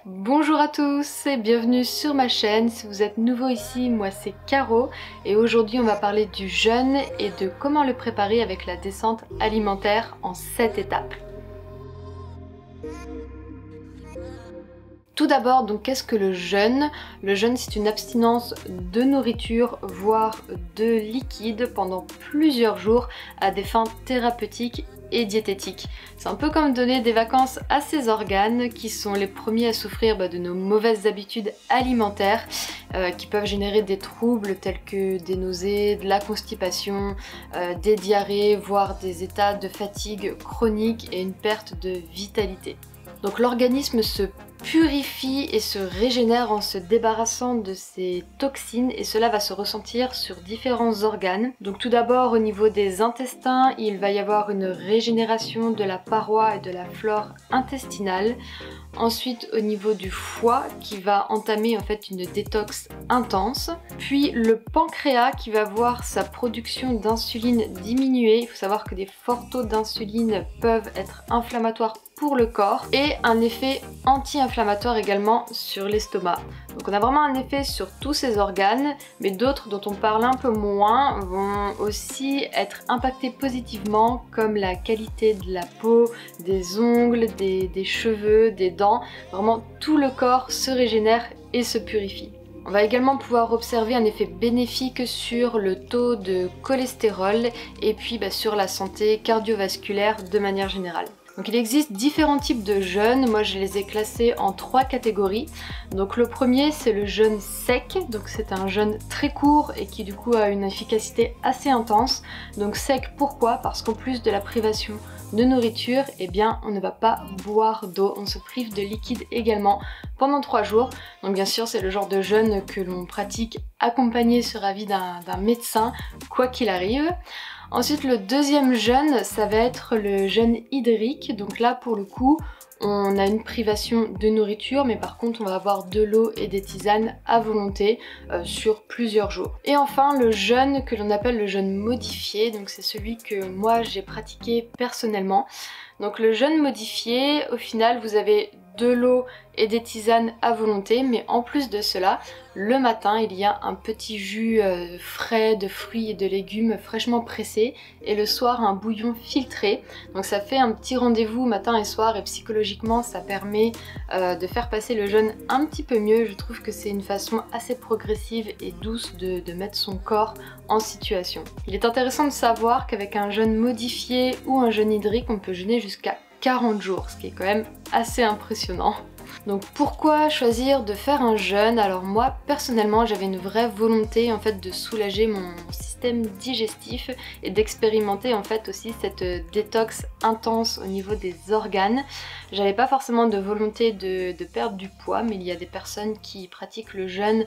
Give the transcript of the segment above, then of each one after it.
Bonjour à tous et bienvenue sur ma chaîne. Si vous êtes nouveau ici, moi c'est Caro et aujourd'hui on va parler du jeûne et de comment le préparer avec la descente alimentaire en 7 étapes. Tout d'abord, donc qu'est-ce que le jeûne? Le jeûne, c'est une abstinence de nourriture, voire de liquide pendant plusieurs jours à des fins thérapeutiques et diététiques. C'est un peu comme donner des vacances à ses organes qui sont les premiers à souffrir de nos mauvaises habitudes alimentaires qui peuvent générer des troubles tels que des nausées, de la constipation, des diarrhées, voire des états de fatigue chronique et une perte de vitalité. Donc l'organisme se purifie et se régénère en se débarrassant de ces toxines et cela va se ressentir sur différents organes. Donc tout d'abord au niveau des intestins, il va y avoir une régénération de la paroi et de la flore intestinale. Ensuite au niveau du foie qui va entamer en fait une détox intense. Puis le pancréas qui va voir sa production d'insuline diminuer. Il faut savoir que des forts taux d'insuline peuvent être inflammatoires pour le corps et un effet anti-inflammatoire également sur l'estomac. Donc on a vraiment un effet sur tous ces organes, mais d'autres dont on parle un peu moins vont aussi être impactés positivement comme la qualité de la peau, des ongles, des cheveux, des dents. Vraiment tout le corps se régénère et se purifie. On va également pouvoir observer un effet bénéfique sur le taux de cholestérol et puis sur la santé cardiovasculaire de manière générale. Donc il existe différents types de jeûnes, moi je les ai classés en 3 catégories. Donc le premier c'est le jeûne sec, donc c'est un jeûne très court et qui du coup a une efficacité assez intense. Donc sec pourquoi? Parce qu'en plus de la privation de nourriture, eh bien on ne va pas boire d'eau, on se prive de liquide également pendant 3 jours. Donc bien sûr c'est le genre de jeûne que l'on pratique accompagné sur avis d'un médecin, quoi qu'il arrive. Ensuite le deuxième jeûne, ça va être le jeûne hydrique. Donc là pour le coup, on a une privation de nourriture, mais par contre on va avoir de l'eau et des tisanes à volonté sur plusieurs jours. Et enfin le jeûne que l'on appelle le jeûne modifié, donc c'est celui que moi j'ai pratiqué personnellement. Donc le jeûne modifié, au final vous avez de l'eau et des tisanes à volonté, mais en plus de cela, le matin il y a un petit jus frais de fruits et de légumes fraîchement pressés et le soir un bouillon filtré. Donc ça fait un petit rendez-vous matin et soir et psychologiquement ça permet de faire passer le jeûne un petit peu mieux. Je trouve que c'est une façon assez progressive et douce de mettre son corps en situation. Il est intéressant de savoir qu'avec un jeûne modifié ou un jeûne hydrique on peut jeûner jusqu'à 40 jours, ce qui est quand même assez impressionnant. Donc pourquoi choisir de faire un jeûne? Alors moi personnellement j'avais une vraie volonté en fait de soulager mon système digestif et d'expérimenter en fait aussi cette détox intense au niveau des organes. J'avais pas forcément de volonté de perdre du poids, mais il y a des personnes qui pratiquent le jeûne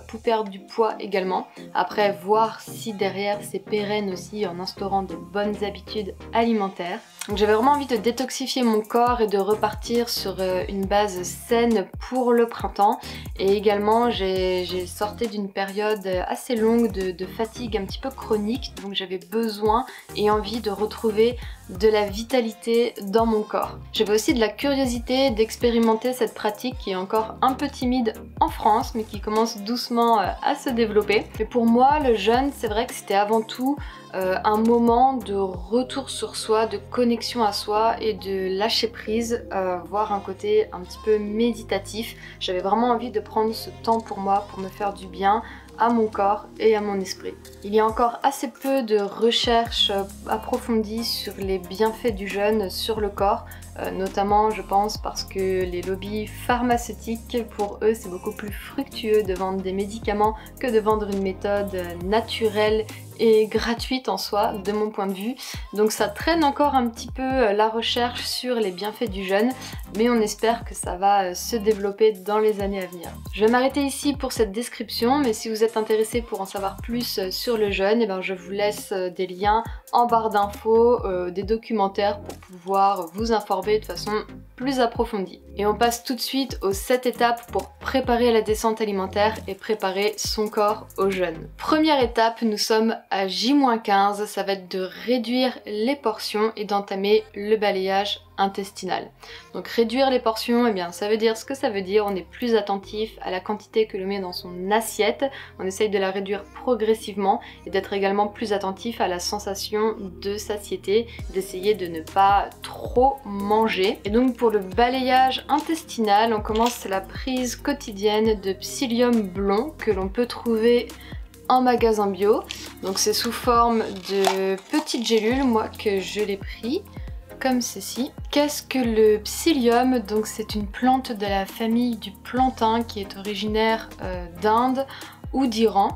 pour perdre du poids également. Après voir si derrière c'est pérenne aussi en instaurant de bonnes habitudes alimentaires. Donc j'avais vraiment envie de détoxifier mon corps et de repartir sur une base saine pour le printemps. Et également j'ai sorti d'une période assez longue de fatigue un petit peu chronique, donc j'avais besoin et envie de retrouver de la vitalité dans mon corps. J'avais aussi de la curiosité d'expérimenter cette pratique qui est encore un peu timide en France mais qui commence doucement à se développer. Et pour moi le jeûne c'est vrai que c'était avant tout un moment de retour sur soi, de connexion à soi et de lâcher prise, voire un côté un petit peu méditatif. J'avais vraiment envie de prendre ce temps pour moi, pour me faire du bien à mon corps et à mon esprit. Il y a encore assez peu de recherches approfondies sur les bienfaits du jeûne sur le corps, notamment je pense parce que les lobbies pharmaceutiques, pour eux c'est beaucoup plus fructueux de vendre des médicaments que de vendre une méthode naturelle et gratuite en soi de mon point de vue. Donc ça traîne encore un petit peu la recherche sur les bienfaits du jeûne, mais on espère que ça va se développer dans les années à venir. Je vais m'arrêter ici pour cette description, mais si vous êtes intéressé pour en savoir plus sur le jeûne, je vous laisse des liens en barre d'infos, des documentaires pour pouvoir vous informer de façon plus approfondie. Et on passe tout de suite aux 7 étapes pour préparer la descente alimentaire et préparer son corps au jeûne. Première étape, nous sommes à J-15, ça va être de réduire les portions et d'entamer le balayage intestinale. Donc réduire les portions, eh bien ça veut dire ce que ça veut dire, on est plus attentif à la quantité que l'on met dans son assiette, on essaye de la réduire progressivement et d'être également plus attentif à la sensation de satiété, d'essayer de ne pas trop manger. Et donc pour le balayage intestinal, on commence la prise quotidienne de psyllium blond que l'on peut trouver en magasin bio. Donc c'est sous forme de petites gélules, moi que je l'ai pris comme ceci. Qu'est-ce que le psyllium? Donc c'est une plante de la famille du plantain qui est originaire d'Inde ou d'Iran.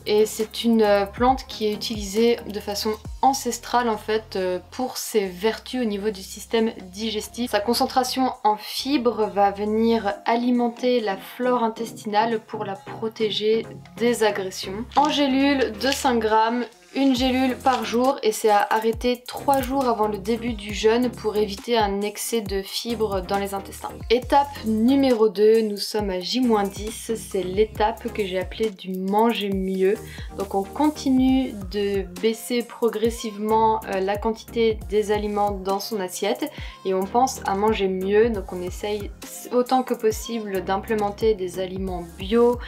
Et c'est une plante qui est utilisée de façon ancestrale en fait pour ses vertus au niveau du système digestif. Sa concentration en fibres va venir alimenter la flore intestinale pour la protéger des agressions. En gélule de 5 grammes, une gélule par jour, et c'est à arrêter 3 jours avant le début du jeûne pour éviter un excès de fibres dans les intestins. Étape numéro 2, nous sommes à J-10, c'est l'étape que j'ai appelée du manger mieux. Donc on continue de baisser progressivement la quantité des aliments dans son assiette et on pense à manger mieux. Donc on essaye autant que possible d'implémenter des aliments bio,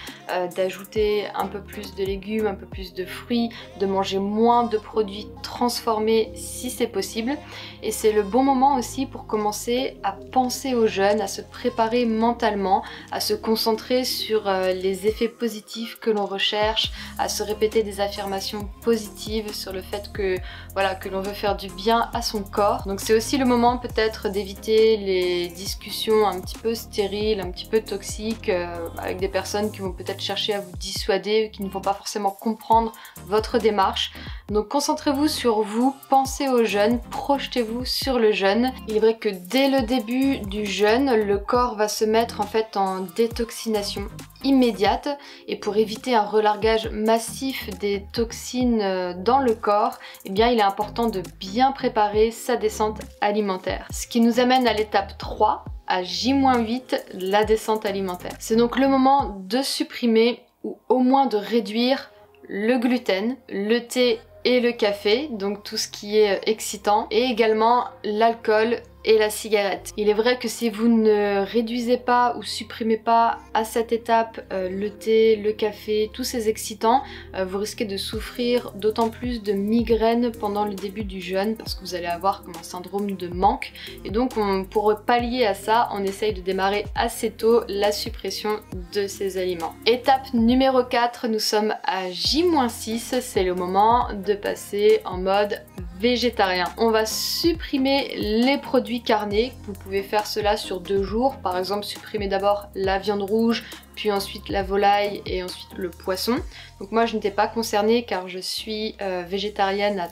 d'ajouter un peu plus de légumes, un peu plus de fruits, de manger moins de produits transformés si c'est possible. Et c'est le bon moment aussi pour commencer à penser au jeûne, à se préparer mentalement, à se concentrer sur les effets positifs que l'on recherche, à se répéter des affirmations positives sur le fait que voilà, que l'on veut faire du bien à son corps. Donc c'est aussi le moment peut-être d'éviter les discussions un petit peu stériles, un petit peu toxiques avec des personnes qui vont peut-être chercher à vous dissuader, qui ne vont pas forcément comprendre votre démarche. Donc concentrez-vous sur vous, pensez au jeûne, projetez-vous sur le jeûne. Il est vrai que dès le début du jeûne, le corps va se mettre en fait en détoxination immédiate, et pour éviter un relargage massif des toxines dans le corps, eh bien il est important de bien préparer sa descente alimentaire. Ce qui nous amène à l'étape 3, à J-8, la descente alimentaire. C'est donc le moment de supprimer ou au moins de réduire le gluten, le thé et le café, donc tout ce qui est excitant, et également l'alcool et la cigarette. Il est vrai que si vous ne réduisez pas ou supprimez pas à cette étape le thé, le café, tous ces excitants, vous risquez de souffrir d'autant plus de migraines pendant le début du jeûne parce que vous allez avoir comme un syndrome de manque. Et donc pour pallier à ça, on essaye de démarrer assez tôt la suppression de ces aliments. Étape numéro 4, nous sommes à J-6, c'est le moment de passer en mode végétarien. On va supprimer les produits carnés. Vous pouvez faire cela sur 2 jours. Par exemple, supprimer d'abord la viande rouge, puis ensuite la volaille et ensuite le poisson. Donc moi je n'étais pas concernée car je suis végétarienne à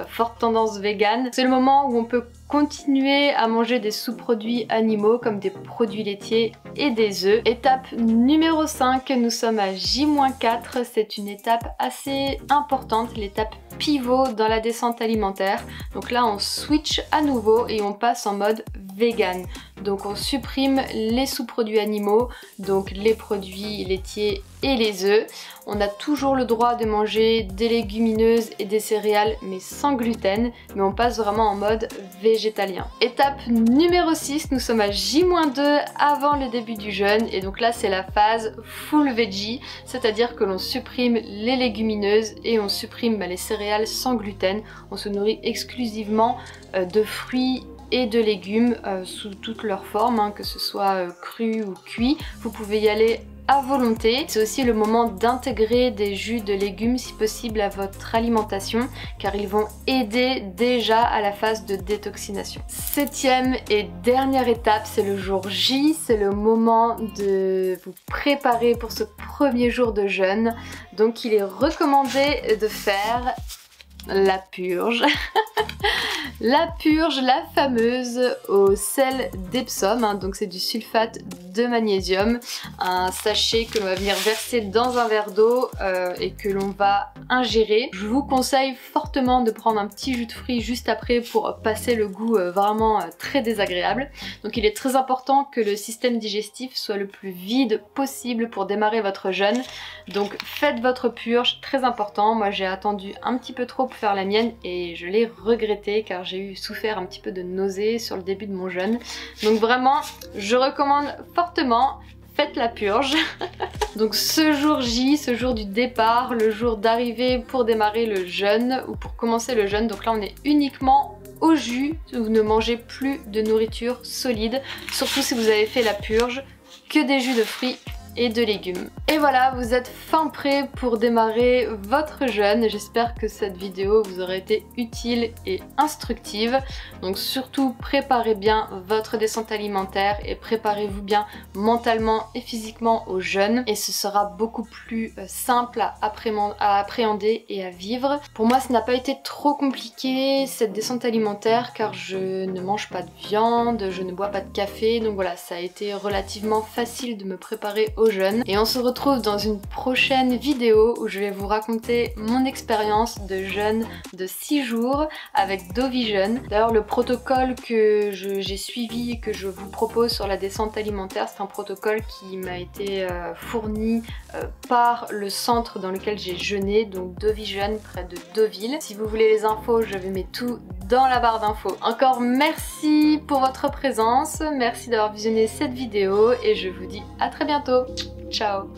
forte tendance végane. C'est le moment où on peut continuer à manger des sous-produits animaux comme des produits laitiers et des œufs. Étape numéro 5, nous sommes à J-4, c'est une étape assez importante, l'étape pivot dans la descente alimentaire. Donc là on switch à nouveau et on passe en mode vegan. Donc on supprime les sous-produits animaux, donc les produits laitiers et les œufs. On a toujours le droit de manger des légumineuses et des céréales mais sans gluten, mais on passe vraiment en mode végétalien. Étape numéro 6, nous sommes à J-2 avant le début du jeûne et donc là c'est la phase full veggie, c'est-à-dire que l'on supprime les légumineuses et on supprime les céréales sans gluten. On se nourrit exclusivement de fruits et de légumes sous toutes leurs formes, que ce soit cru ou cuit. Vous pouvez y aller à volonté. C'est aussi le moment d'intégrer des jus de légumes si possible à votre alimentation car ils vont aider déjà à la phase de détoxination. 7e et dernière étape, c'est le jour J, c'est le moment de vous préparer pour ce premier jour de jeûne. Donc il est recommandé de faire la purge. La purge, la fameuse au sel d'Epsom, donc c'est du sulfate de magnésium, un sachet que l'on va venir verser dans un verre d'eau et que l'on va ingérer. Je vous conseille fortement de prendre un petit jus de fruits juste après pour passer le goût vraiment très désagréable. Donc il est très important que le système digestif soit le plus vide possible pour démarrer votre jeûne. Donc faites votre purge, très important. Moi j'ai attendu un petit peu trop pour faire la mienne et je l'ai regretté car j'ai souffert un petit peu de nausées sur le début de mon jeûne. Donc vraiment, je recommande fortement, faites la purge. Donc ce jour J, ce jour du départ, le jour d'arrivée pour démarrer le jeûne ou pour commencer le jeûne, donc là on est uniquement au jus, vous ne mangez plus de nourriture solide, surtout si vous avez fait la purge, que des jus de fruits et de légumes. Et voilà, vous êtes fin prêt pour démarrer votre jeûne. J'espère que cette vidéo vous aura été utile et instructive. Donc surtout préparez bien votre descente alimentaire et préparez-vous bien mentalement et physiquement au jeûne et ce sera beaucoup plus simple à appréhender et à vivre. Pour moi, ça n'a pas été trop compliqué cette descente alimentaire car je ne mange pas de viande, je ne bois pas de café, donc voilà, ça a été relativement facile de me préparer au jeûne. Et on se retrouve dans une prochaine vidéo où je vais vous raconter mon expérience de jeûne de 6 jours avec Dovision. D'ailleurs le protocole que j'ai suivi et que je vous propose sur la descente alimentaire, c'est un protocole qui m'a été fourni par le centre dans lequel j'ai jeûné, donc Dovision près de Deauville. Si vous voulez les infos, je vais mettre tout dans la barre d'infos. Encore merci pour votre présence, merci d'avoir visionné cette vidéo et je vous dis à très bientôt. Ciao!